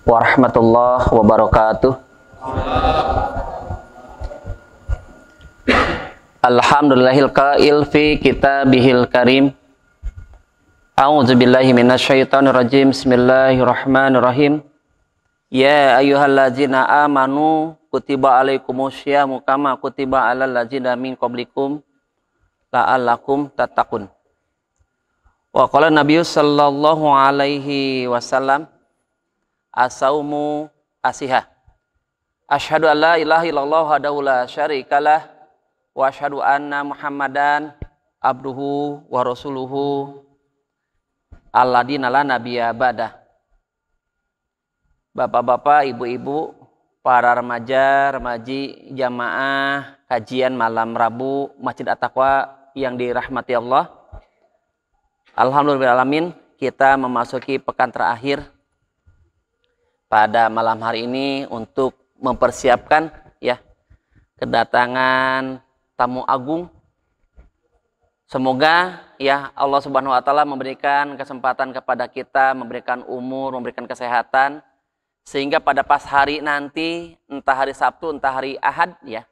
warahmatullahi wabarakatuh. Alhamdulillahil qail fi kitabihil karim. A'udzubillahi minasyaitonir rajim. Bismillahirrahmanirrahim. Ya ayyuhallazina amanu kutiba alaikumusyamu kama kutiba alal ladzina min qablikum la'allakum tattaqun. Wa qala Nabi sallallahu alaihi wasallam as-saumu asihah. Asyhadu an la ilaha illallah wahdahu la syarikalah wa asyhadu anna Muhammadan abduhu wa rasuluhu alladina la nabiyya ba'dah. Bapak-bapak, ibu-ibu, para remaja, remaji, jamaah kajian malam Rabu Masjid At-Taqwa yang dirahmati Allah. Alhamdulillahirrahmanirrahim, kita memasuki pekan terakhir pada malam hari ini untuk mempersiapkan ya kedatangan tamu agung. Semoga ya Allah Subhanahu wa taala memberikan kesempatan kepada kita, memberikan umur, memberikan kesehatan sehingga pada pas hari nanti, entah hari Sabtu, entah hari Ahad ya,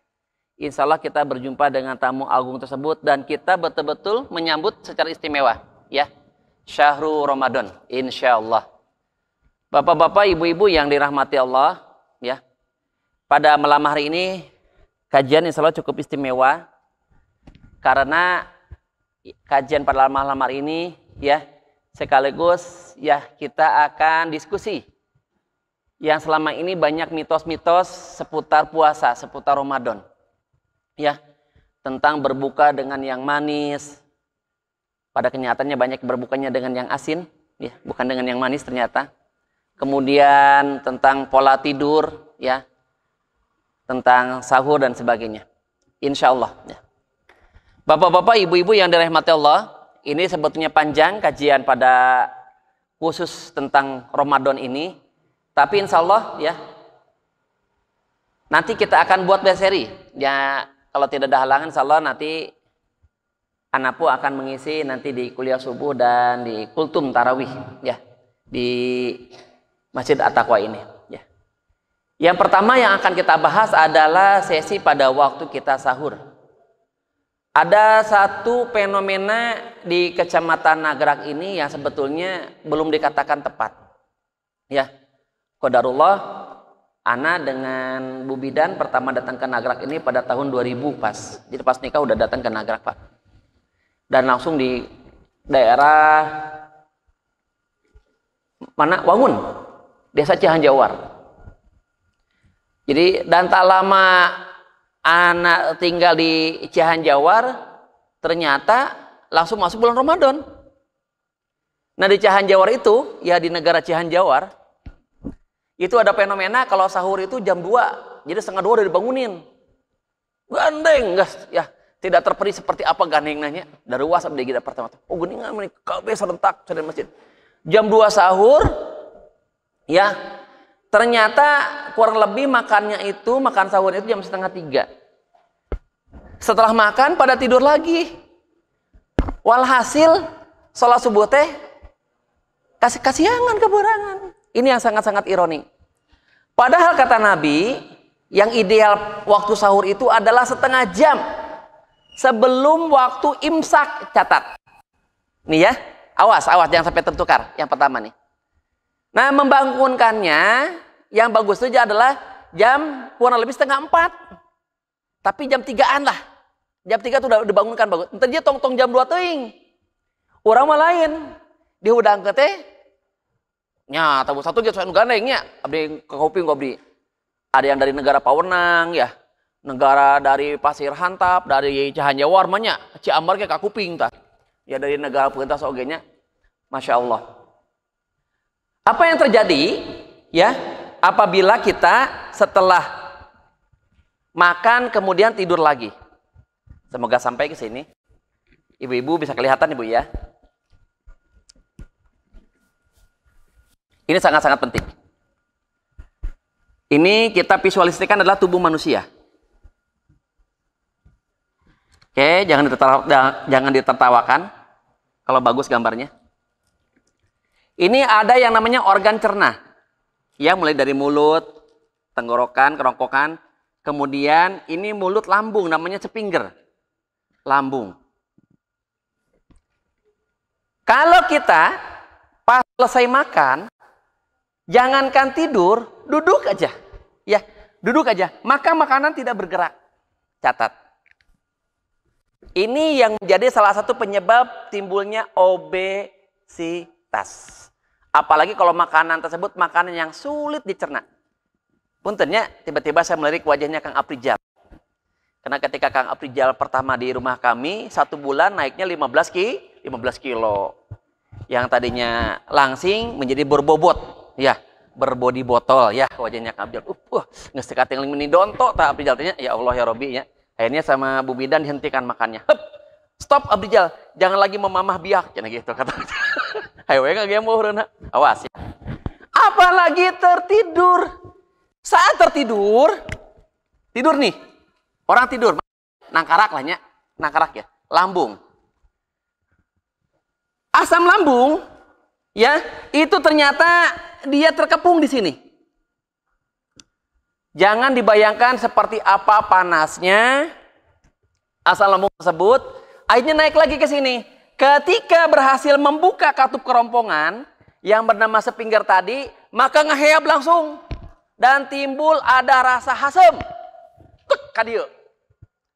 insya Allah kita berjumpa dengan tamu agung tersebut dan kita betul-betul menyambut secara istimewa ya Syahrul Ramadan insya Allah. Bapak-bapak, ibu-ibu yang dirahmati Allah, ya, pada malam hari ini kajian insya Allah cukup istimewa karena kajian pada malam hari ini, ya, sekaligus ya kita akan diskusi yang selama ini banyak mitos-mitos seputar puasa, seputar Ramadan, ya, tentang berbuka dengan yang manis. Pada kenyataannya banyak berbukanya dengan yang asin, ya, bukan dengan yang manis ternyata. Kemudian tentang pola tidur, ya, tentang sahur dan sebagainya. Insya Allah. Ya. Bapak-bapak, ibu-ibu yang dirahmati Allah, ini sebetulnya panjang kajian pada khusus tentang Ramadan ini. Tapi insya Allah, ya, nanti kita akan buat berseri. Ya, kalau tidak ada halangan, insya Allah nanti Anapu akan mengisi nanti di kuliah subuh dan di kultum tarawih, ya, di Masjid At-Taqwa ini. Ya. Yang pertama yang akan kita bahas adalah sesi pada waktu kita sahur. Ada satu fenomena di Kecamatan Nagrak ini yang sebetulnya belum dikatakan tepat. Ya, qadarullah, Ana dengan Bu Bidan pertama datang ke Nagrak ini pada tahun 2000 pas. Jadi pas nikah udah datang ke Nagrak, Pak. Dan langsung di daerah mana? Wangun, Desa Cihanjawar. Jadi dan tak lama anak tinggal di Cihanjawar, ternyata langsung masuk bulan Ramadan. Nah di Cihanjawar itu, ya di negara Cihanjawar, itu ada fenomena kalau sahur itu jam 2, jadi setengah 2 udah dibangunin. Gandeng, gas, ya tidak terperi seperti apa gandeng nanya dari WhatsApp dia kita pertama. Oh gini nggak menik, KB serentak dari masjid. Jam 2 sahur, ya ternyata kurang lebih makan sahur itu jam setengah 3. Setelah makan pada tidur lagi. Walhasil sholat subuh teh kasihangan keberangan. Ini yang sangat-sangat ironi. Padahal kata Nabi, yang ideal waktu sahur itu adalah setengah jam sebelum waktu imsak. Catat. Nih ya, awas jangan sampai tertukar. Yang pertama nih. Nah, membangunkannya yang bagus saja adalah jam kurang lebih setengah 4. Tapi jam 3-an lah. Jam 3 itu udah dibangunkan bagus. Entar dia tong jam 2 teuing. Urang mah lain. Dihudang ke teh. Nya, tabu satu gitu soal gandengnya. Abdi ke kopi abdi. Ada yang dari negara Pawenang ya. Negara dari Pasir Hantap, dari Cihanjawar mah nya. Ciambar ke Kakuping tah. Ya dari negara pentas ogenya. Masya Allah. Apa yang terjadi ya apabila kita setelah makan kemudian tidur lagi? Semoga sampai ke sini. Ibu-ibu bisa kelihatan Ibu ya. Ini sangat-sangat penting. Ini kita visualisasikan adalah tubuh manusia. Oke, jangan ditertawakan kalau bagus gambarnya. Ini ada yang namanya organ cerna. Ya, mulai dari mulut, tenggorokan, kerongkongan, kemudian ini mulut lambung, namanya cepingger. Lambung. Kalau kita pas selesai makan, jangankan tidur, duduk aja. Ya, duduk aja. Maka makanan tidak bergerak. Catat. Ini yang menjadi salah satu penyebab timbulnya obesitas. Apalagi kalau makanan tersebut makanan yang sulit dicerna. Puntennya, tiba-tiba saya melirik wajahnya Kang Aprijal. Karena ketika Kang Aprijal pertama di rumah kami, 1 bulan naiknya 15 kilo. Yang tadinya langsing menjadi berbobot. Ya, berbodi botol. Ya, wajahnya Kang Aprijal. Ngesek yang meni donto. Tak Aprijal tanya, ya Allah ya Robi ya. Akhirnya sama Bu Bidan dihentikan makannya. Hup, stop Aprijal, jangan lagi memamah biak. Jangan gitu kata. Hayo nggak game awas ya. Apalagi tertidur. Saat tertidur, tidur nih. Orang tidur, nangkarak lah ya. Nangkarak ya, lambung. Asam lambung ya, itu ternyata dia terkepung di sini. Jangan dibayangkan seperti apa panasnya asam lambung tersebut, akhirnya naik lagi ke sini. Ketika berhasil membuka katup kerompongan yang bernama sepingger tadi, maka ngeheab langsung. Dan timbul ada rasa hasem. Kadieu.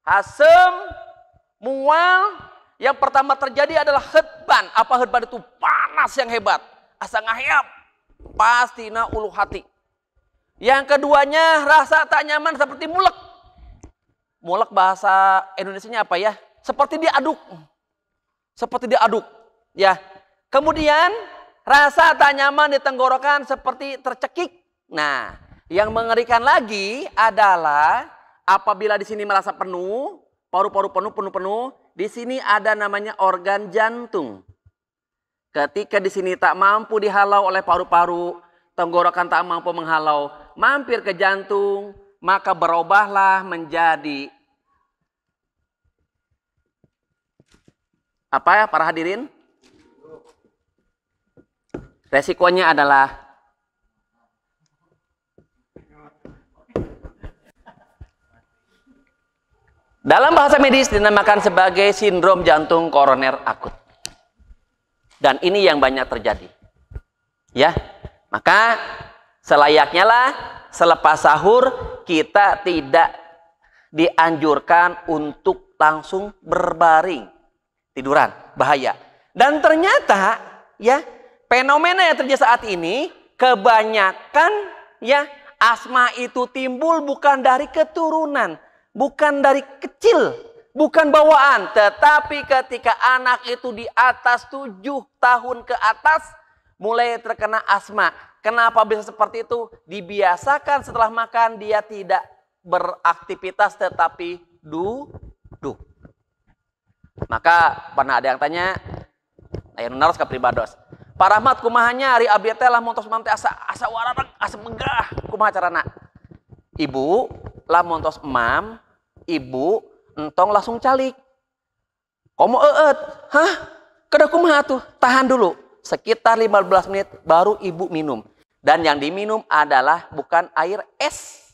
Hasem, mual. Yang pertama terjadi adalah hedban. Apa hedban itu? Panas yang hebat. Asa ngeheab. Pastina ulu hati. Yang keduanya rasa tak nyaman seperti mulek. Mulek bahasa Indonesianya apa ya? Seperti diaduk. Seperti diaduk, ya. Kemudian rasa tak nyaman di tenggorokan seperti tercekik. Nah, yang mengerikan lagi adalah apabila di sini merasa penuh, paru-paru penuh, di sini ada namanya organ jantung. Ketika di sini tak mampu dihalau oleh paru-paru, tenggorokan tak mampu menghalau, mampir ke jantung, maka berubahlah menjadi apa ya para hadirin? Resikonya adalah dalam bahasa medis dinamakan sebagai sindrom jantung koroner akut. Dan ini yang banyak terjadi. Ya, maka selayaknya lah selepas sahur kita tidak dianjurkan untuk langsung berbaring. Tiduran, bahaya. Dan ternyata ya fenomena yang terjadi saat ini kebanyakan ya asma itu timbul bukan dari keturunan, bukan dari kecil, bukan bawaan, tetapi ketika anak itu di atas 7 tahun ke atas mulai terkena asma. Kenapa bisa seperti itu? Dibiasakan setelah makan dia tidak beraktivitas tetapi duduk. Maka pernah ada yang tanya, ayo naros ke pribados. Pak Rahmat kumahanya hari abdi teh lah montos mam teh asa waradag, asa megah. Kumaha carana? Ibu lah montos emam, ibu entong langsung calik. Komo eut, hah? Kada kumaha tuh? Tahan dulu. Sekitar 15 menit baru ibu minum. Dan yang diminum adalah bukan air es,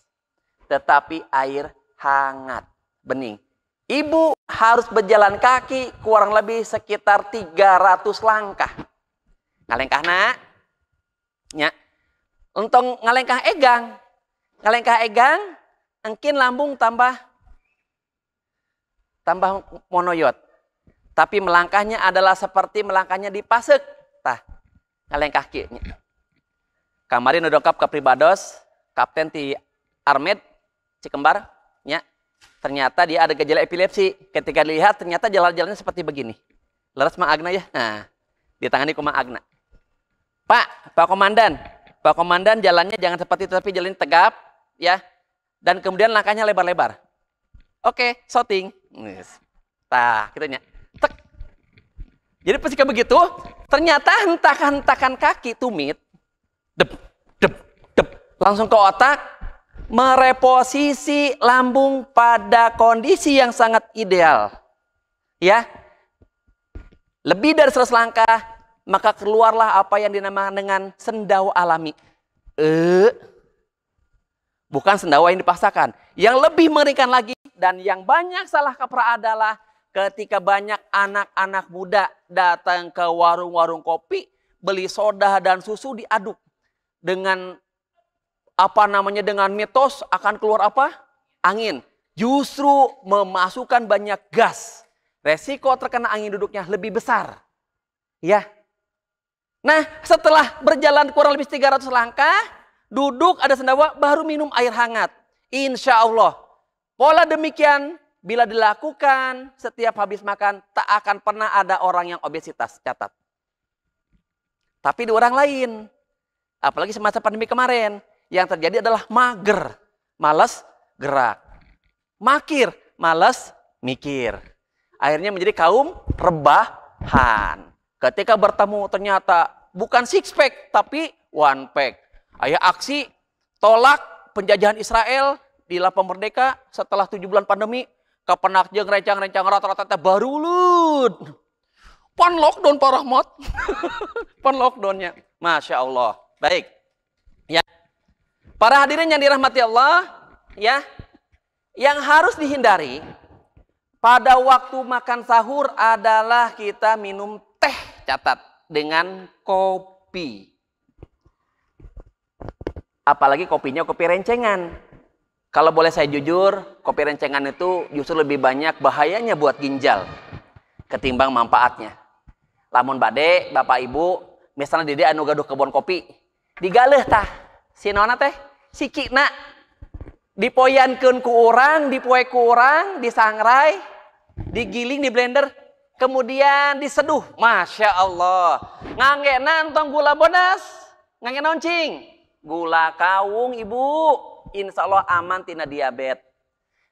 tetapi air hangat, bening. Ibu harus berjalan kaki kurang lebih sekitar 300 langkah. Ngalengkahna nya. Untung ngalengkah egang. Ngalengkah egang engkin lambung tambah monoyot. Tapi melangkahnya adalah seperti melangkahnya di pasek. Tah, ngalengkah kieu nya. Kamari nu dongkap ka pribados, kapten ti Armed Cikembar nya. Ternyata dia ada gejala epilepsi. Ketika dilihat ternyata jalan-jalannya seperti begini. Leres Mang Agna ya. Nah, ditangani ku Mang Agna. Pak Komandan jalannya jangan seperti itu tapi jalan tegap ya. Dan kemudian langkahnya lebar-lebar. Oke, shooting. Tah, gitu nya. Tek. Jadi ketika begitu, ternyata hentakan kaki tumit. Dep. Langsung ke otak. Mereposisi lambung pada kondisi yang sangat ideal. Ya. Lebih dari 100 langkah, maka keluarlah apa yang dinamakan dengan sendawa alami. Bukan sendawa yang dipaksakan. Yang lebih mengerikan lagi dan yang banyak salah kaprah adalah ketika banyak anak-anak muda datang ke warung-warung kopi, beli soda dan susu diaduk dengan dengan mitos akan keluar apa? Angin. Justru memasukkan banyak gas. Resiko terkena angin duduknya lebih besar. Ya. Nah, setelah berjalan kurang lebih 300 langkah, duduk ada sendawa, baru minum air hangat. Insya Allah. Pola demikian bila dilakukan setiap habis makan, tak akan pernah ada orang yang obesitas. Catat. Tapi di orang lain, apalagi semasa pandemi kemarin, yang terjadi adalah mager, malas gerak. Makir, malas mikir. Akhirnya menjadi kaum rebahan. Ketika bertemu ternyata bukan six pack, tapi one pack. Ayah aksi tolak penjajahan Israel di Lapang Merdeka setelah 7 bulan pandemi. Kepenak jeung rencang-rencang rata-rata baru lud. Pan lockdown Pak Rahmat. Pan lockdownnya. Masya Allah. Baik. Ya. Para hadirin yang dirahmati Allah, ya. Yang harus dihindari pada waktu makan sahur adalah kita minum teh, catat, dengan kopi. Apalagi kopinya kopi rencengan. Kalau boleh saya jujur, kopi rencengan itu justru lebih banyak bahayanya buat ginjal ketimbang manfaatnya. Lamun bade, Bapak Ibu, misalnya dede anu gaduh kebun kopi, digaleh tah, si nona teh, si kikna, dipoyankeun ku urang, dipoe ku urang, disangrai, digiling di blender, kemudian diseduh. Masya Allah. Ngangge entong gula bodas, ngangge noncing, gula kawung Ibu, insya Allah aman tina diabetes.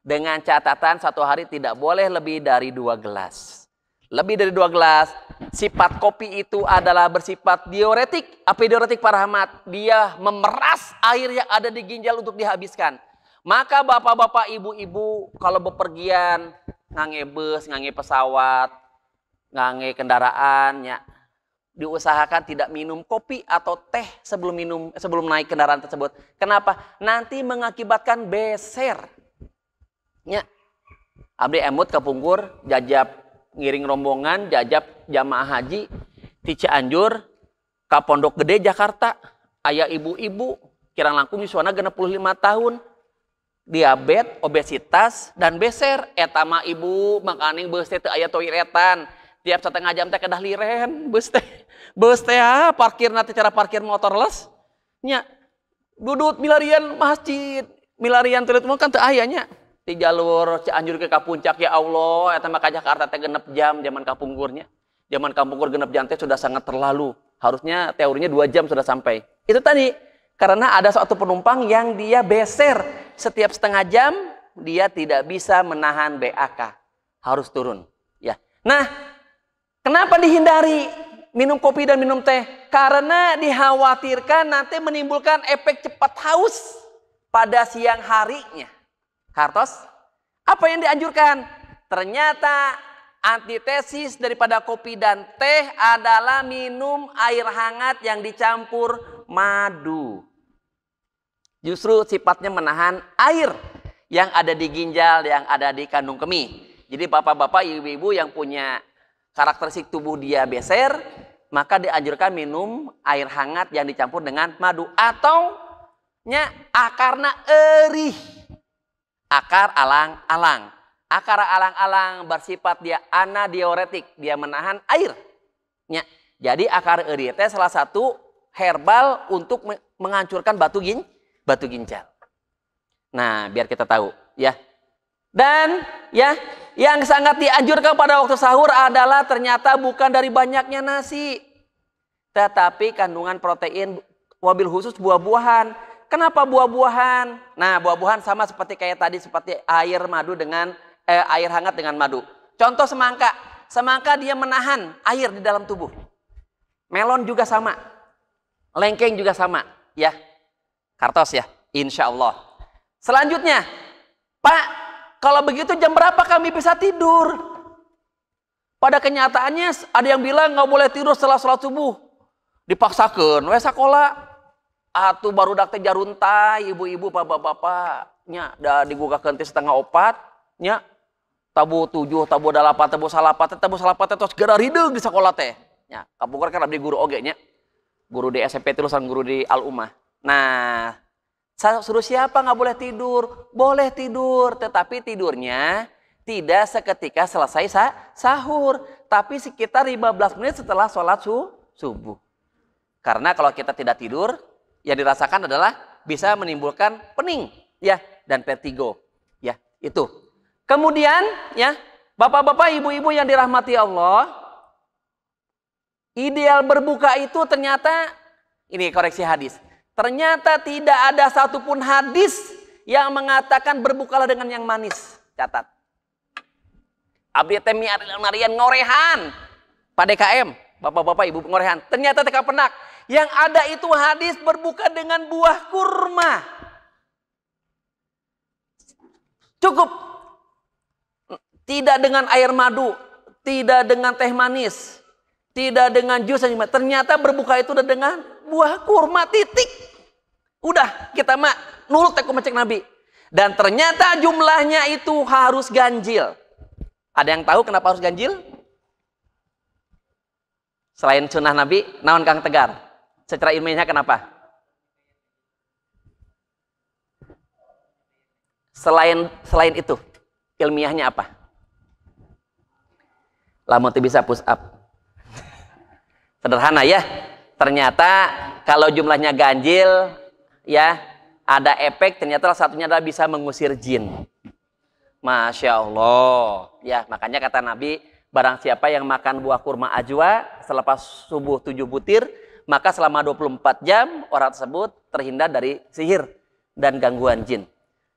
Dengan catatan satu hari tidak boleh lebih dari 2 gelas. Lebih dari 2 gelas. Sifat kopi itu adalah bersifat diuretik. Apa diuretik Pak Rahmat? Dia memeras air yang ada di ginjal untuk dihabiskan. Maka bapak-bapak, ibu-ibu kalau bepergian, ngange bus, ngange pesawat, ngange kendaraannya, diusahakan tidak minum kopi atau teh sebelum naik kendaraan tersebut. Kenapa? Nanti mengakibatkan beser. Nya, abdi emut kapungkur, jajab ngiring rombongan, jajab jamaah haji di Cianjur, ka Pondok Gede Jakarta, aya ibu-ibu kirang langkung yuswana 65 tahun, diabetes, obesitas, dan beser. Eta mah Ibu makaning beus teh teu aya toiletan. Tiap setengah jam teh kedah liren, beus teh parkirna teh cara parkir motor les. Nya dudut milarian masjid, milarian toilet mah kan teu aya nya. Di jalur Cianjur ke Puncak, ya Allah, eta mah ka Jakarta teh 6 jam zaman kapungkurnya. Zaman kapungkur 6 jam teh sudah sangat terlalu. Harusnya teorinya 2 jam sudah sampai. Itu tadi karena ada suatu penumpang yang dia beser setiap setengah jam, dia tidak bisa menahan BAK, harus turun. Ya. Nah, kenapa dihindari minum kopi dan minum teh? Karena dikhawatirkan nanti menimbulkan efek cepat haus pada siang harinya. Kartos, apa yang dianjurkan? Ternyata antitesis daripada kopi dan teh adalah minum air hangat yang dicampur madu. Justru sifatnya menahan air yang ada di ginjal, yang ada di kandung kemih. Jadi bapak-bapak, ibu-ibu yang punya karakteristik tubuh dia beser, maka dianjurkan minum air hangat yang dicampur dengan madu. Atau akarna erih. Akar alang-alang. Akar alang-alang bersifat dia anadiuretik, dia menahan air. Jadi akar erih teh salah satu herbal untuk menghancurkan batu ginjal. Nah, biar kita tahu ya. Dan ya, yang sangat dianjurkan pada waktu sahur adalah ternyata bukan dari banyaknya nasi, tetapi kandungan protein, wabil khusus buah-buahan. Kenapa buah-buahan? Nah, buah-buahan sama seperti kayak tadi, seperti air hangat dengan madu. Contoh semangka. Semangka dia menahan air di dalam tubuh. Melon juga sama. Lengkeng juga sama, ya. Kartos ya, insya Allah. Selanjutnya, Pak, kalau begitu jam berapa kami bisa tidur? Pada kenyataannya ada yang bilang nggak boleh tidur setelah sholat subuh. Dipaksakan, we sakola. Atuh barudak teh jaruntai ibu-ibu bapak-bapaknya da digugakeun teh 3:30 nya. Tabu 7, tabu 8, tabu 9 terus segera rideug di sekolah teh. Nya, kapungkur kan abdi guru oge nya. Guru di SMP terusan guru di Al-Ummah. Nah, suruh siapa nggak boleh tidur? Boleh tidur, tetapi tidurnya tidak seketika selesai sahur, tapi sekitar 15 menit setelah sholat subuh. Karena kalau kita tidak tidur, yang dirasakan adalah bisa menimbulkan pening, ya, dan vertigo, ya, itu. Kemudian, ya, bapak-bapak, ibu-ibu yang dirahmati Allah, ideal berbuka itu ternyata, ini koreksi hadis, ternyata tidak ada satupun hadis yang mengatakan berbukalah dengan yang manis. Catat. Abdi temi narian ngorehan, Pak DKM, bapak-bapak, ibu ngorehan. Ternyata teka penak. Yang ada itu hadis berbuka dengan buah kurma. Cukup. Tidak dengan air madu, tidak dengan teh manis, tidak dengan jus. Ternyata berbuka itu udah dengan buah kurma, titik. Udah, kita mah nurut aku cek Nabi. Dan ternyata jumlahnya itu harus ganjil. Ada yang tahu kenapa harus ganjil? Selain sunnah Nabi, naon Kang Tegar? Secara ilmiahnya kenapa? Selain itu, ilmiahnya apa? Lamun teu bisa push up. Sederhana ya. Ternyata kalau jumlahnya ganjil, ya, ada efek. Ternyata salah satunya adalah bisa mengusir jin. Masya Allah. Ya, makanya kata Nabi, barang siapa yang makan buah kurma ajwa selepas subuh 7 butir, maka selama 24 jam orang tersebut terhindar dari sihir dan gangguan jin.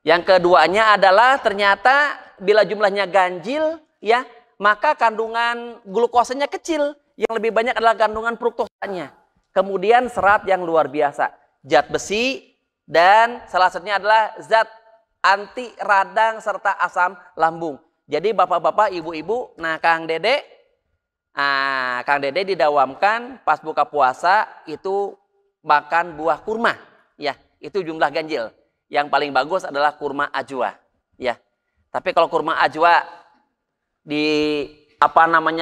Yang keduanya adalah ternyata bila jumlahnya ganjil, ya, maka kandungan glukosanya kecil. Yang lebih banyak adalah kandungan fruktosanya. Kemudian serat yang luar biasa. Zat besi dan salah satunya adalah zat anti radang serta asam lambung. Jadi bapak-bapak, ibu-ibu, nah Kang Dede didawamkan pas buka puasa itu makan buah kurma. Ya, itu jumlah ganjil. Yang paling bagus adalah kurma ajwa. Ya. Tapi kalau kurma ajwa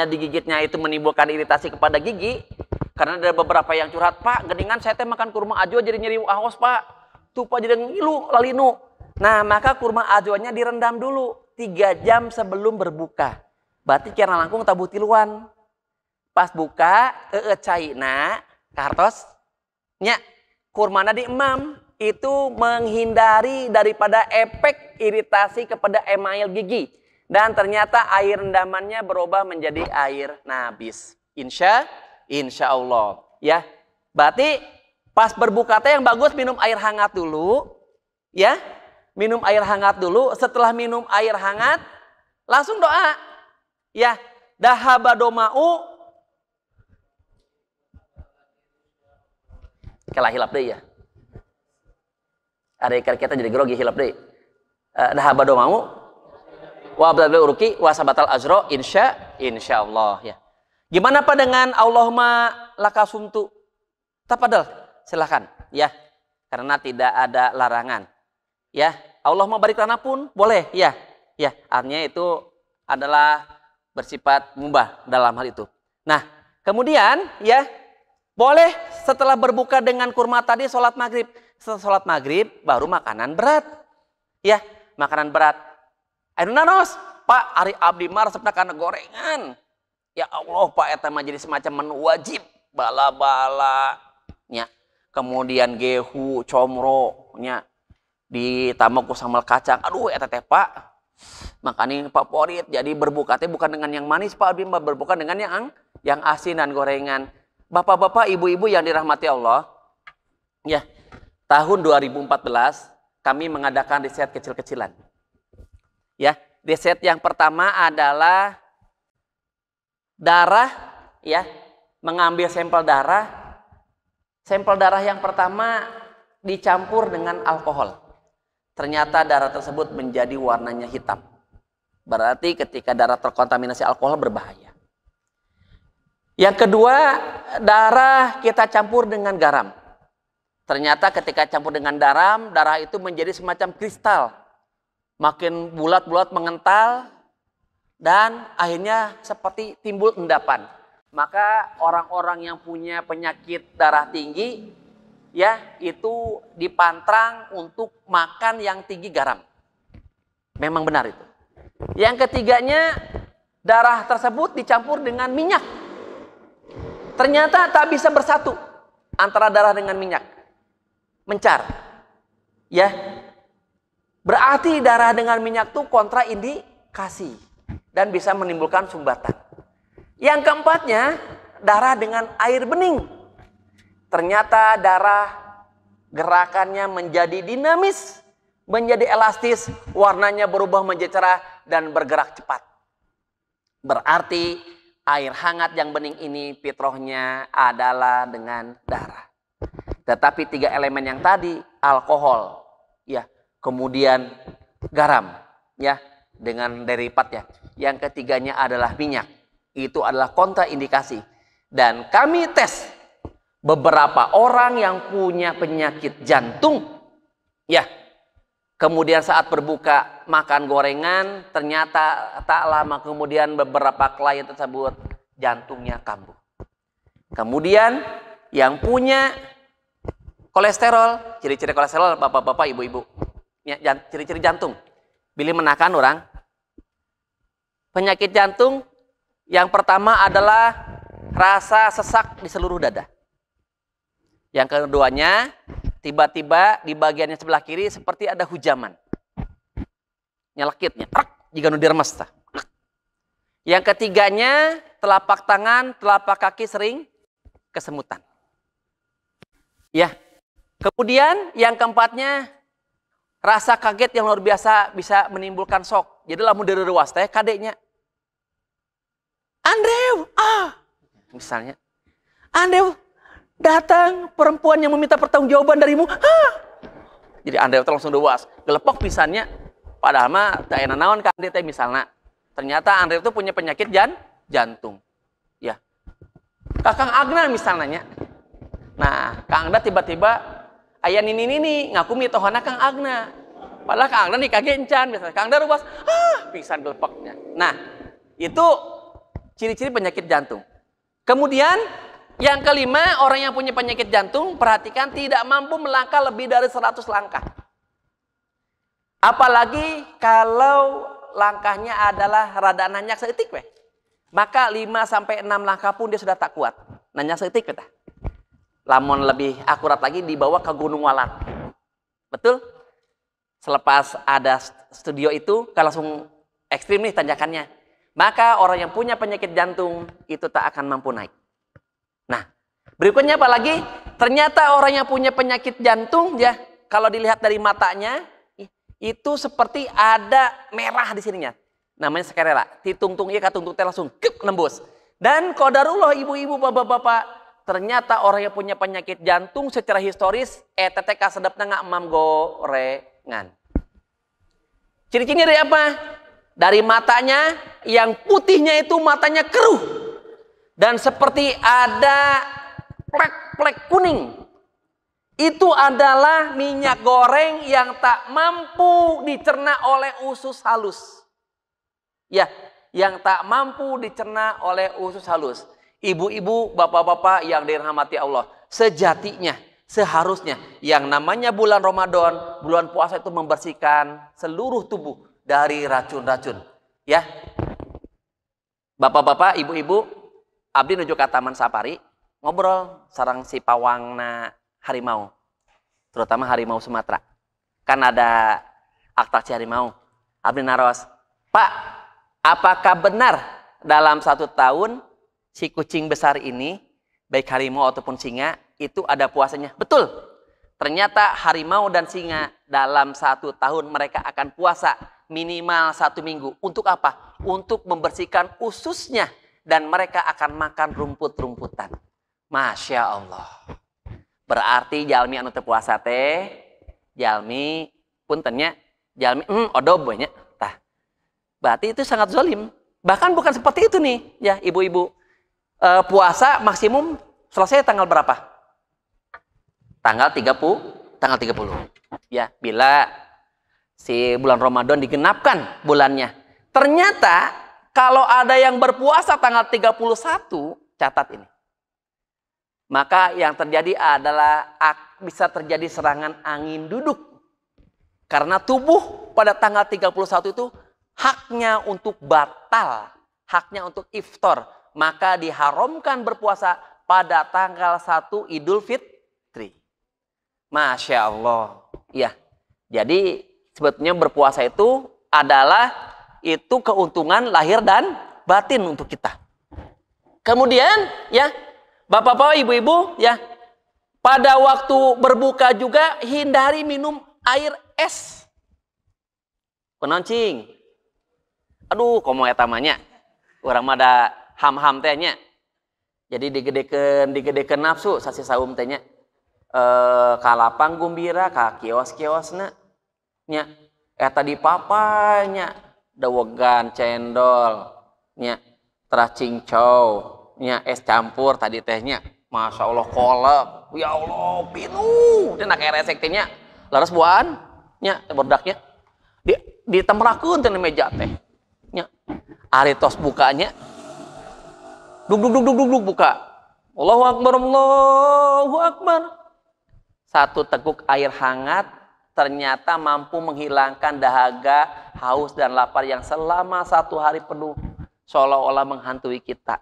digigitnya itu menimbulkan iritasi kepada gigi, karena ada beberapa yang curhat, Pak, geningan saya teh makan kurma ajwa jadi nyeri ahos, Pak. Tuh Pak jadi ngilu lalinu. Nah, maka kurma ajwanya direndam dulu 3 jam sebelum berbuka. Berarti kira langkung tabu tiluan. Pas buka, caina kartos nya kurmana diemam, itu menghindari daripada efek iritasi kepada email gigi. Dan ternyata air rendamannya berubah menjadi air nabis. Insya Allah. Ya. Berarti pas berbuka teh yang bagus minum air hangat dulu. Ya. Minum air hangat dulu. Setelah minum air hangat, langsung doa. Ya. Dahaba doma'u. Kalah hilap deh ya. Ada ikan kita jadi grogi hilap deh. Dahaba doma'u. Wa abdul uruki wa sabatal azro insya Allah ya. Gimana Pak dengan Allahumma lakasumtu? Tafadhal, silakan ya. Karena tidak ada larangan. Ya, Allahumma barik lana pun boleh ya. Ya, artinya itu adalah bersifat mubah dalam hal itu. Nah, kemudian ya boleh setelah berbuka dengan kurma tadi sholat maghrib. Setelah sholat maghrib baru makanan berat. Ya, makanan berat. Ayo nanos, Pak, Ari Abdi Mar resepna kana gorengan. Ya Allah, Pak, eta mah jadi semacam menu wajib. Bala-bala, nya. Kemudian gehu, comro, nya. Ditambah ku sambal kacang. Aduh, eta teh, Pak. Makanin favorit. Jadi berbuka teh bukan dengan yang manis, Pak Abdi Mar, berbuka dengan yang asin dan gorengan. Bapak-bapak, ibu-ibu yang dirahmati Allah. Ya, tahun 2014 kami mengadakan riset kecil-kecilan. Ya, riset yang pertama adalah darah, ya, mengambil sampel darah. Sampel darah yang pertama dicampur dengan alkohol. Ternyata darah tersebut menjadi warnanya hitam. Berarti ketika darah terkontaminasi alkohol berbahaya. Yang kedua, darah kita campur dengan garam. Ternyata ketika campur dengan darah itu menjadi semacam kristal. Makin bulat-bulat mengental dan akhirnya seperti timbul endapan. Maka orang-orang yang punya penyakit darah tinggi ya itu dipantrang untuk makan yang tinggi garam. Memang benar itu. Yang ketiganya, darah tersebut dicampur dengan minyak. Ternyata tak bisa bersatu antara darah dengan minyak. Mencar. Ya. Berarti darah dengan minyak itu kontraindikasi dan bisa menimbulkan sumbatan. Yang keempatnya, darah dengan air bening. Ternyata darah gerakannya menjadi dinamis, menjadi elastis, warnanya berubah menjadi cerah dan bergerak cepat. Berarti air hangat yang bening ini fitrahnya adalah dengan darah. Tetapi 3 elemen yang tadi, alkohol, ya, kemudian garam, ya, dengan derivat ya. Yang ketiganya adalah minyak. Itu adalah kontraindikasi. Dan kami tes beberapa orang yang punya penyakit jantung, ya, kemudian saat berbuka makan gorengan, ternyata tak lama kemudian beberapa klien tersebut jantungnya kambuh. Kemudian yang punya kolesterol, ciri-ciri kolesterol bapak-bapak, ibu-ibu, ya, ciri-ciri jantung. Bila menakan orang, penyakit jantung yang pertama adalah rasa sesak di seluruh dada. Yang keduanya, tiba-tiba di bagiannya sebelah kiri seperti ada hujaman. Nyelekitnya, jika nu diremes. Yang ketiganya, telapak tangan, telapak kaki sering kesemutan. Ya. Kemudian yang keempatnya, rasa kaget yang luar biasa bisa menimbulkan shock. Jadi lamun dari ruas teh kadeknya. Andrew, misalnya. Andrew, datang perempuan yang meminta pertanggungjawaban darimu. Jadi Andrew langsung dewas. Gelepok pisannya. Padahal mah tak enak naon kan dia misalnya. Ternyata Andrew itu punya penyakit jantung. Ya. Kakang Agna misalnya. Nah, Kang Agna tiba-tiba aya nini ngaku mitohana Kang Agna. Padahal Kang Agna nikah gencan misalnya. Kang Agna ruas, pingsan gelepoknya. Nah, itu ciri-ciri penyakit jantung. Kemudian yang kelima, orang yang punya penyakit jantung, perhatikan tidak mampu melangkah lebih dari 100 langkah. Apalagi kalau langkahnya adalah rada nanyak seetik weh. Maka 5-6 langkah pun dia sudah tak kuat. Nanyak seetik betah. Lamun lebih akurat lagi dibawa ke Gunung Walat. Betul? Selepas ada studio itu, kalau langsung ekstrim nih tanjakannya. Maka orang yang punya penyakit jantung itu tak akan mampu naik. Nah, berikutnya apa lagi? Ternyata orang yang punya penyakit jantung, ya, kalau dilihat dari matanya, itu seperti ada merah di sininya. Namanya skerela. Titung-tung iya katung-tung langsung nembus. Dan qadarullah ibu-ibu, bapak-bapak, ternyata orang yang punya penyakit jantung secara historis TTK sedapna ngamam gorengan. Ciri-cirinya dari apa? Dari matanya yang putihnya itu matanya keruh. Dan seperti ada plek-plek kuning. Itu adalah minyak goreng yang tak mampu dicerna oleh usus halus. Ya, yang tak mampu dicerna oleh usus halus. Ibu-ibu, bapak-bapak yang dirahmati Allah. Sejatinya, seharusnya yang namanya bulan Ramadan, bulan puasa itu membersihkan seluruh tubuh dari racun-racun. Ya. Bapak-bapak, ibu-ibu, abdi nuju ka Taman Safari, ngobrol sareng si pawangna harimau. Terutama harimau Sumatera. Kan ada atraksi harimau. Abdi naros, "Pak, apakah benar dalam 1 tahun si kucing besar ini, baik harimau ataupun singa, itu ada puasanya?" Betul. Ternyata harimau dan singa dalam 1 tahun mereka akan puasa minimal 1 minggu. Untuk apa? Untuk membersihkan ususnya. Dan mereka akan makan rumput-rumputan. Masya Allah. Berarti jalmi anu teu puasa teh, jalmi puntennya, jalmi odob banyak. Tah. Berarti itu sangat zalim. Bahkan bukan seperti itu nih, ya ibu-ibu. Puasa maksimum selesai tanggal berapa? tanggal 30. Ya, bila si bulan Ramadan digenapkan bulannya. Ternyata kalau ada yang berpuasa tanggal 31, catat ini. Maka yang terjadi adalah bisa terjadi serangan angin duduk. Karena tubuh pada tanggal 31 itu haknya untuk batal, haknya untuk iftar. Maka diharamkan berpuasa pada tanggal 1 Idul Fitri. Masya Allah. Ya, jadi sebetulnya berpuasa itu adalah itu keuntungan lahir dan batin untuk kita. Kemudian ya, Bapak-bapak, ibu-ibu ya, pada waktu berbuka juga hindari minum air es. Penoncing. Aduh, komo eta manya. Urang mah ada ham-ham tehnya. Jadi digedekeun nafsu sasi saum tehnya. Ka lapang gumbira, ka kios-kiosna nya eta dipapanya dawegan cendol nya terah cincau nya es campur tadi tehnya. Masya Allah kolak, ya Allah pinu cenah keresek tehnya laras buaan nya berdaknya ditemperakeun teh meja teh nya ari tos bukanya dug buka Allahu Akbar satu teguk air hangat ternyata mampu menghilangkan dahaga, haus dan lapar yang selama 1 hari penuh seolah-olah menghantui kita.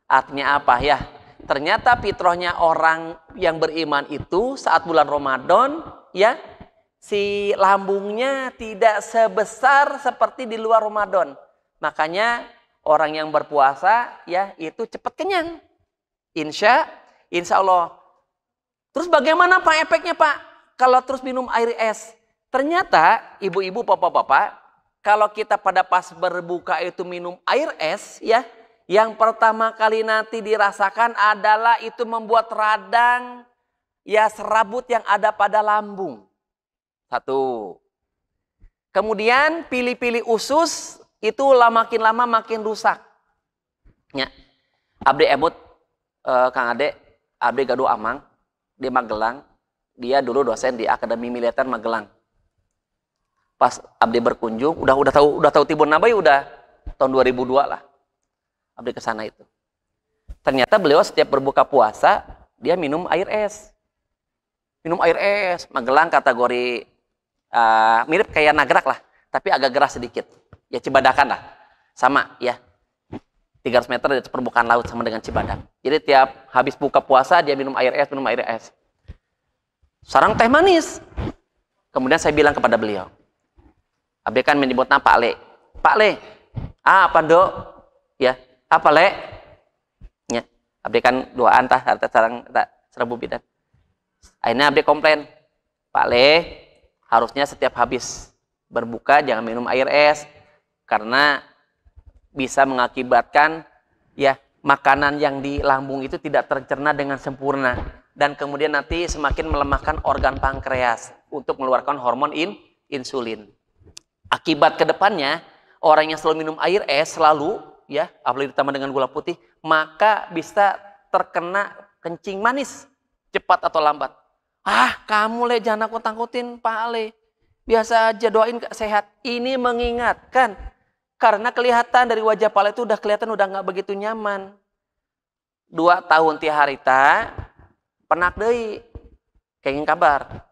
Artinya apa ya? Ternyata fitrahnya orang yang beriman itu saat bulan Ramadan ya, si lambungnya tidak sebesar seperti di luar Ramadan. Makanya orang yang berpuasa ya itu cepat kenyang. Insya Allah. Terus bagaimana Pak efeknya Pak? Kalau terus minum air es. Ternyata ibu-ibu, bapak-bapak, kalau kita pada pas berbuka itu minum air es ya, yang pertama kali nanti dirasakan adalah itu membuat radang ya serabut yang ada pada lambung. Satu. Kemudian pilih-pilih usus itu makin lama makin rusak. Ya. Abdi emut Kang Ade, Abdi Gadu Amang di Magelang, dia dulu dosen di Akademi Militer Magelang. Pas Abdi berkunjung, udah tahu Tibun Nabai udah tahun 2002 lah. Abdi ke sana itu. Ternyata beliau setiap berbuka puasa dia minum air es. Minum air es, Magelang kategori mirip kayak Nagrak lah, tapi agak geras sedikit. Ya Cibadakan lah. Sama ya. 300 meter dari permukaan laut sama dengan Cibadak. Jadi tiap habis buka puasa dia minum air es. Sarang teh manis. Kemudian saya bilang kepada beliau, Abdi kan menyebutnya Pak Le. Pak Le, apa dok? Ya, apa Le? Ya, Abdi kan duaan tah, harta sarang tak serbu bidan. Akhirnya Abdi komplain, Pak Le, harusnya setiap habis berbuka jangan minum air es karena bisa mengakibatkan ya makanan yang di lambung itu tidak tercerna dengan sempurna dan kemudian nanti semakin melemahkan organ pankreas untuk mengeluarkan hormon insulin. Akibat kedepannya orang yang selalu minum air es selalu ya apalagi ditambah dengan gula putih maka bisa terkena kencing manis cepat atau lambat. Kamu Le jangan aku takutin Pak Le. Biasa aja doain sehat. Ini mengingatkan karena kelihatan dari wajah Pak Le itu udah kelihatan udah nggak begitu nyaman. 2 tahun ti harita penak deui kenging kabar.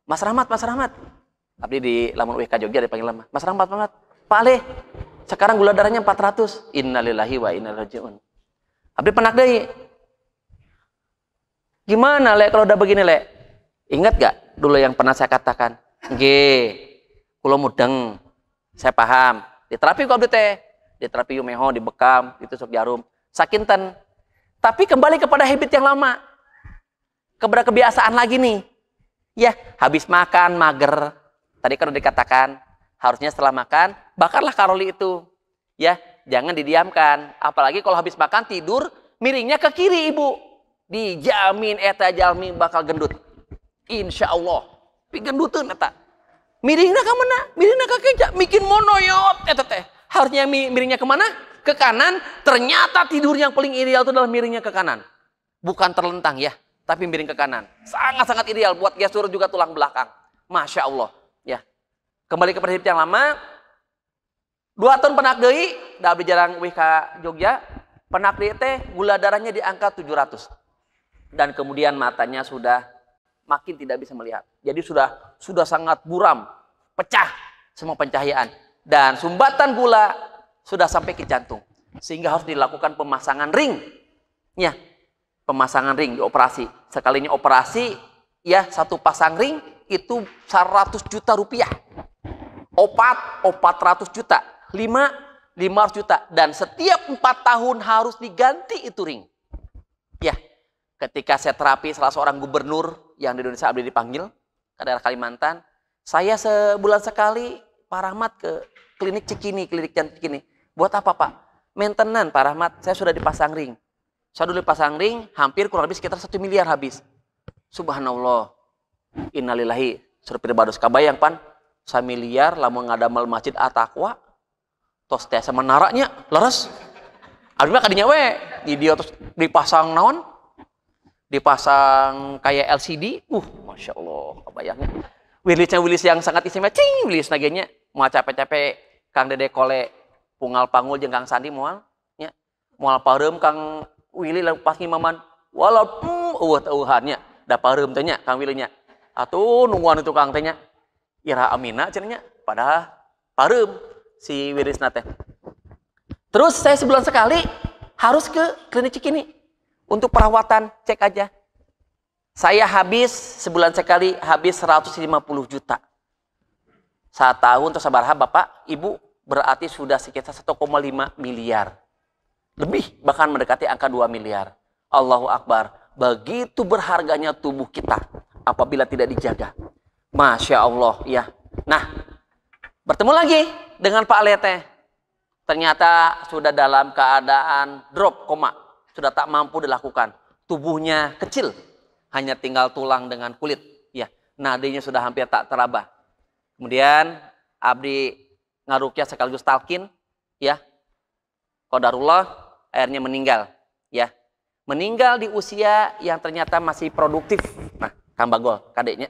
Mas Rahmat. Abdi di lamun UIK Jogja dipanggil lama. Mas Rahmat. Pak Le, sekarang gula darahnya 400. Innalillahi wa inna ilaihi rajiun. Abdi penak deui. Gimana Le kalau udah begini Le? Ingat gak dulu yang pernah saya katakan? Nggih, kula mudeng. Saya paham. Di terapi kok Abdi teh. Di terapi Yumeho, di Bekam, ditusuk jarum. Sakinten. Tapi kembali kepada habit yang lama. Kepada kebiasaan lagi nih. Ya, habis makan mager. Tadi kan udah dikatakan, harusnya setelah makan, bakarlah kalori itu. Ya, jangan didiamkan. Apalagi kalau habis makan tidur, miringnya ke kiri ibu. Dijamin eta jalmi bakal gendut. Insya Allah. Tapi genduteun eta. Miringnya ke mana? Miringnya ke keja. Bikin monoyot. Harusnya miringnya kemana? Ke kanan. Ternyata tidur yang paling ideal itu adalah miringnya ke kanan. Bukan terlentang ya. tapi miring ke kanan. Sangat-sangat ideal buat gestur juga tulang belakang. Masya Allah. Ya. Kembali ke prinsip yang lama. 2 tahun penak deui, da abdi jarang wih ka Jogja. Penak deui teh gula darahnya di angka 700. Dan kemudian matanya sudah makin tidak bisa melihat. Jadi sudah sangat buram, pecah semua pencahayaan. Dan sumbatan gula sudah sampai ke jantung. Sehingga harus dilakukan pemasangan ring. Ya, pemasangan ring, dioperasi. Sekalinya operasi, ya, 1 pasang ring itu 100 juta rupiah. Opat 400 juta. 500 juta. Dan setiap 4 tahun harus diganti itu ring. Ya, ketika saya terapi salah seorang gubernur yang di Indonesia abdi dipanggil ke daerah Kalimantan, saya sebulan sekali Pak Rahmat ke klinik Cikini, klinik jantung Cikini. Buat apa Pak? Maintenance Pak Rahmat, saya sudah dipasang ring. Saya dulu dipasang ring, hampir kurang lebih sekitar 1 miliar habis. Subhanallah. Innalillahi. Suruh pribados kabayang pan. 1 miliar lamun ngadamel masjid At-Taqwa. Tos teh sama naranya, leres. Abdi mah kadinya we, di dia terus dipasang naon? Dipasang kayak LCD. Masya Allah, kabayangnya. Wilis yang sangat istimewa, wilis nagenya. Mau capek-capek Kang Dede Kole Pungal Pangul jeung Kang Sandi moal nya. Moal pareum Kang Willy pas ngimaman walau eueuh-eueuhannya da pareum teh nya Kang Willy nya. Atuh nungguan itu Kang teh nya. Ira amina cenah nya, padahal pareum si Wirisna teh. Terus saya sebulan sekali harus ke klinik Cikini untuk perawatan, cek aja. Saya habis sebulan sekali habis 150 juta. 1 tahun terus sabaraha Bapak, Ibu, berarti sudah sekitar 1,5 miliar. Lebih bahkan mendekati angka 2 miliar. Allahu Akbar. Begitu berharganya tubuh kita apabila tidak dijaga. Masya Allah ya. Nah, bertemu lagi dengan Pak Lete. Ternyata sudah dalam keadaan drop, koma. Sudah tak mampu dilakukan. Tubuhnya kecil. Hanya tinggal tulang dengan kulit. Ya, nadinya sudah hampir tak teraba. Kemudian abdi ngarukyah sekaligus talkin. Ya, qadarullah akhirnya meninggal. Ya, meninggal di usia yang ternyata masih produktif. Nah, Kang Bagol, kadeknya.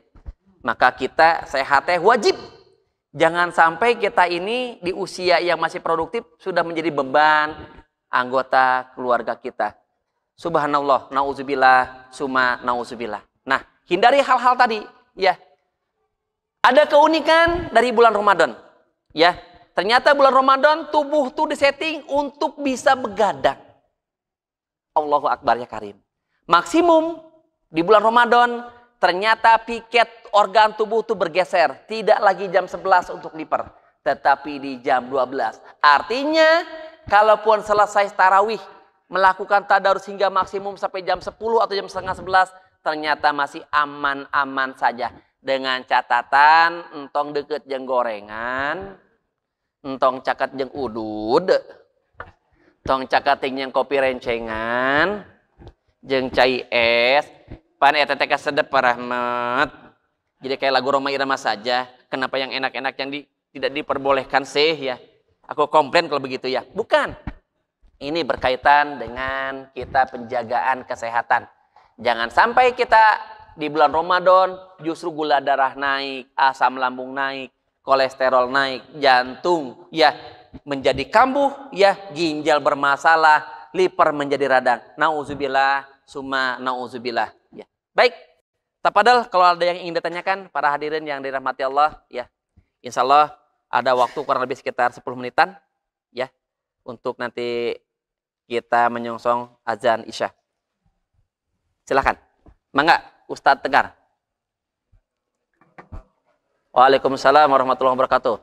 Maka kita sehat wajib. Jangan sampai kita ini di usia yang masih produktif sudah menjadi beban anggota keluarga kita. Subhanallah, nauzubillah, summa nauzubillah. Nah, hindari hal-hal tadi, ya. Ada keunikan dari bulan Ramadan, ya. Ternyata bulan Ramadan tubuh tuh disetting untuk bisa begadang. Allahu Akbar ya Karim. Maksimum di bulan Ramadan ternyata piket organ tubuh tuh bergeser, tidak lagi jam 11 untuk liper, tetapi di jam 12. Artinya, kalaupun selesai tarawih melakukan tadarus hingga maksimum sampai jam 10 atau jam setengah 11, ternyata masih aman-aman saja. Dengan catatan, entong deket jeung gorengan, entong cakat jeung udud, entong cakat jeung kopi rencengan, jeung cai es, pan eta teh kasedep Pak Rahmat. Jadi kayak lagu Roma Irama saja, kenapa yang enak-enak yang tidak diperbolehkan sih ya? Aku komplain kalau begitu ya. Bukan. Ini berkaitan dengan kita penjagaan kesehatan. Jangan sampai kita di bulan Ramadan justru gula darah naik, asam lambung naik, kolesterol naik, jantung ya menjadi kambuh, ya ginjal bermasalah, liver menjadi radang. Nauzubillah, summa nauzubillah. Ya. Baik. Tapadal kalau ada yang ingin ditanyakan para hadirin yang dirahmati Allah, ya. Insya Allah ada waktu kurang lebih sekitar 10 menitan ya untuk nanti kita menyongsong azan Isya. Silakan. Mangga Ustadz Tegar. Waalaikumsalam warahmatullahi wabarakatuh.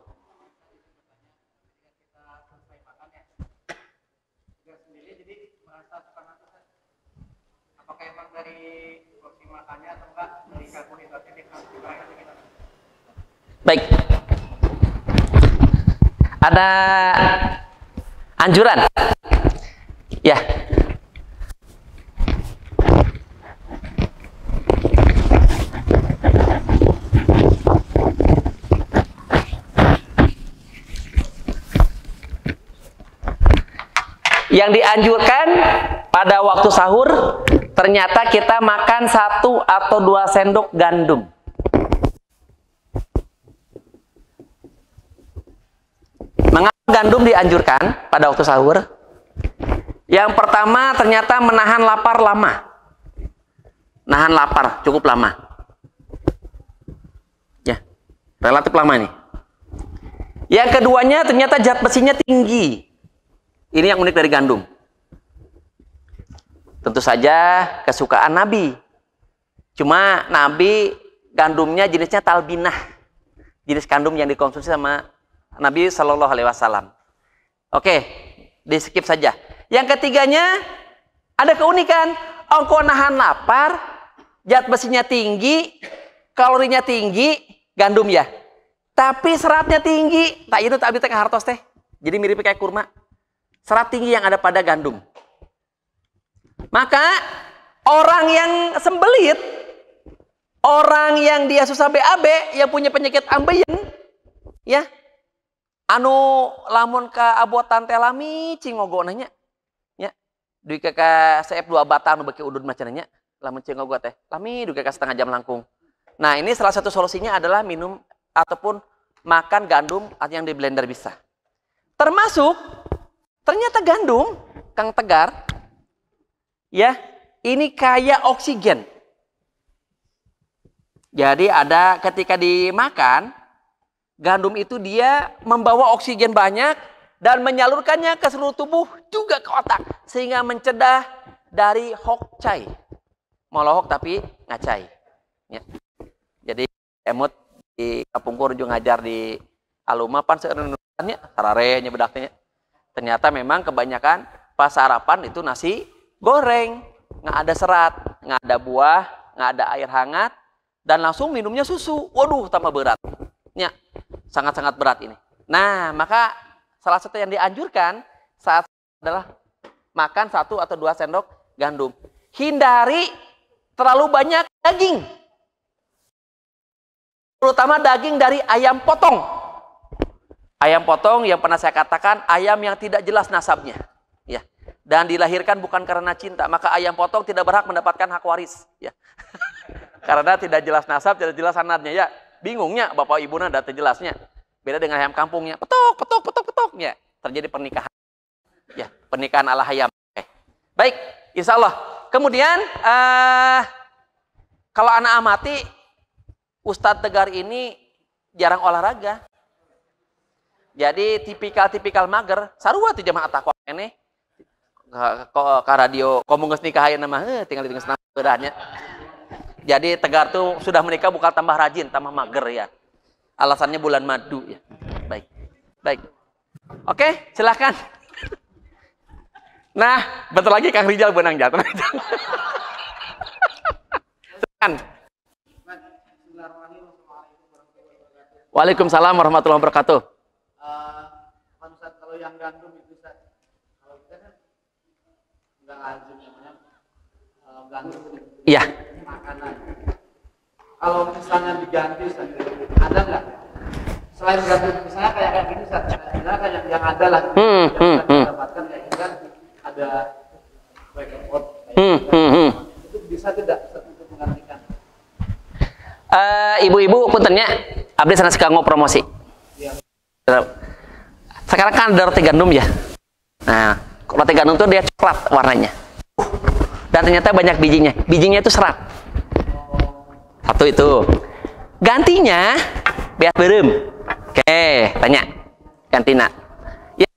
Apakah emang dari porsi makannya atau enggak dari karbohidratnya? Baik. Ada anjuran. Ya. Yang dianjurkan pada waktu sahur ternyata kita makan 1 atau 2 sendok gandum. Mengapa gandum dianjurkan pada waktu sahur? Yang pertama, ternyata menahan lapar lama. Nahan lapar cukup lama. Ya, relatif lama nih. Yang keduanya, ternyata zat besinya tinggi. Ini yang unik dari gandum. Tentu saja kesukaan Nabi. Cuma Nabi gandumnya jenisnya talbinah. Jenis gandum yang dikonsumsi sama Nabi Shallallahu Alaihi Wasallam. Oke, di skip saja. Yang ketiganya ada keunikan. Engkau nahan lapar, zat besinya tinggi, kalorinya tinggi, gandum ya. Tapi seratnya tinggi. Tak itu tak bisa hartos teh. Jadi mirip kayak kurma. Serat tinggi yang ada pada gandum. Maka orang yang sembelit, orang yang dia susah BAB, yang punya penyakit ambeien, ya, anu lamun ka abotan teh lami cingogo nanya, ya, duit ka CF 2 batang nu beki udud macananya, lamun cingogo teh, lami duit ka setengah jam langkung. Nah ini salah satu solusinya adalah minum ataupun makan gandum yang di blender bisa. Termasuk ternyata gandum, Kang Tegar, ya, ini kaya oksigen. Jadi ada ketika dimakan, gandum itu dia membawa oksigen banyak dan menyalurkannya ke seluruh tubuh juga ke otak. Sehingga mencegah dari hokcai. Molohok tapi ngacai. Ya. Jadi emut di Kapungkur juga ngajar di Aluma pan seureunnya sarare nya bedaknya. Ternyata memang kebanyakan pas sarapan itu nasi goreng, nggak ada serat, nggak ada buah, nggak ada air hangat, dan langsung minumnya susu. Waduh, tambah berat. Ya, sangat-sangat berat ini. Nah, maka salah satu yang dianjurkan saat adalah makan 1 atau 2 sendok gandum. Hindari terlalu banyak daging. Terutama daging dari ayam potong. Ayam potong yang pernah saya katakan, ayam yang tidak jelas nasabnya. Ya. Dan dilahirkan bukan karena cinta, maka ayam potong tidak berhak mendapatkan hak waris. Ya. Karena tidak jelas nasab, tidak jelas sanadnya. Ya, bingungnya bapak ibu data jelasnya. Beda dengan ayam kampungnya, petoknya. Terjadi pernikahan. Ya, pernikahan ala ayam. Baik, insya Allah. Kemudian, kalau anak amati, Ustadz Tegar ini jarang olahraga. Jadi tipikal mager. Sarua tuh jamaah takwa ini. Ke radio komo geus nikah ayeuna mah tinggal di geus beudahnya. Jadi Tegar tuh sudah menikah bukan tambah rajin, tambah mager ya. Alasannya bulan madu ya. Baik. Oke, silakan. Nah, bentar lagi Kang Rijal benang jatuh. Silakan. Waalaikumsalam warahmatullahi wabarakatuh. Kalau yang gandum itu kalau kita kan nggak lazim namanya gandum Iya. makanan. Kalau misalnya diganti, ada nggak selain gandum misalnya kayak gini, misalnya kayak yang ada lah, yang kita dapatkan kayak ini kan ada boykot, itu bisa tidak untuk menggantikan? Ibu-ibu puntennya, abdi sana suka promosi. Ya. Sekarang kan ada roti gandum ya. Nah, roti gandum itu dia coklat warnanya. Dan ternyata banyak bijinya. Bijinya itu serat. Satu itu. Gantinya biar berem. Oke, tanya. Gantina. Yang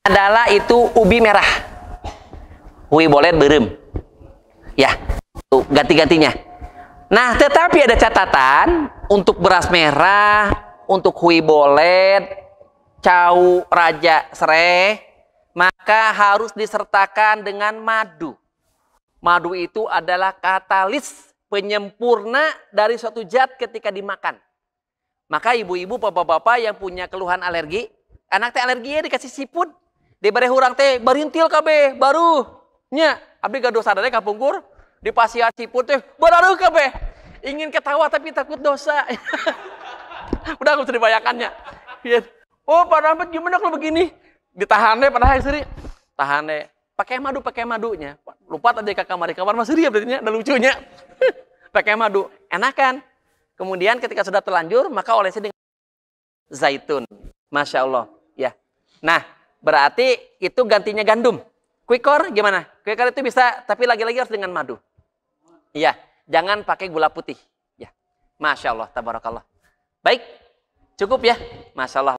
adalah itu ubi merah. Ubi bolet berem. Ya, itu ganti-gantinya. Nah, tetapi ada catatan untuk beras merah, untuk hui bolet, cau raja serai, maka harus disertakan dengan madu. Madu itu adalah katalis penyempurna dari suatu zat ketika dimakan. Maka ibu-ibu, bapak-bapak yang punya keluhan alergi, anak teh alergi ya dikasih siput, diberi hurang teh barintil kabeh baru nya abdi gaduh sadare kapungkur di pasiat siput teh baru kabeh ingin ketawa tapi takut dosa. Udah aku bisa dibayangkannya. Oh, Pak Rahmat gimana kalau begini? Ditahan deh, padahal istri. Tahan deh. pakai madunya. Lupa tadi ke kamar masih dia berarti ada lucunya. Pakai madu, enak kan? Kemudian ketika sudah terlanjur, maka olesi dengan zaitun. Masya Allah. Ya. Nah, berarti itu gantinya gandum. Kwikor gimana? Kwikor itu bisa, tapi lagi-lagi harus dengan madu. Iya, jangan pakai gula putih. Ya. Masya Allah, tabarakallah. Baik, cukup ya. Masya Allah.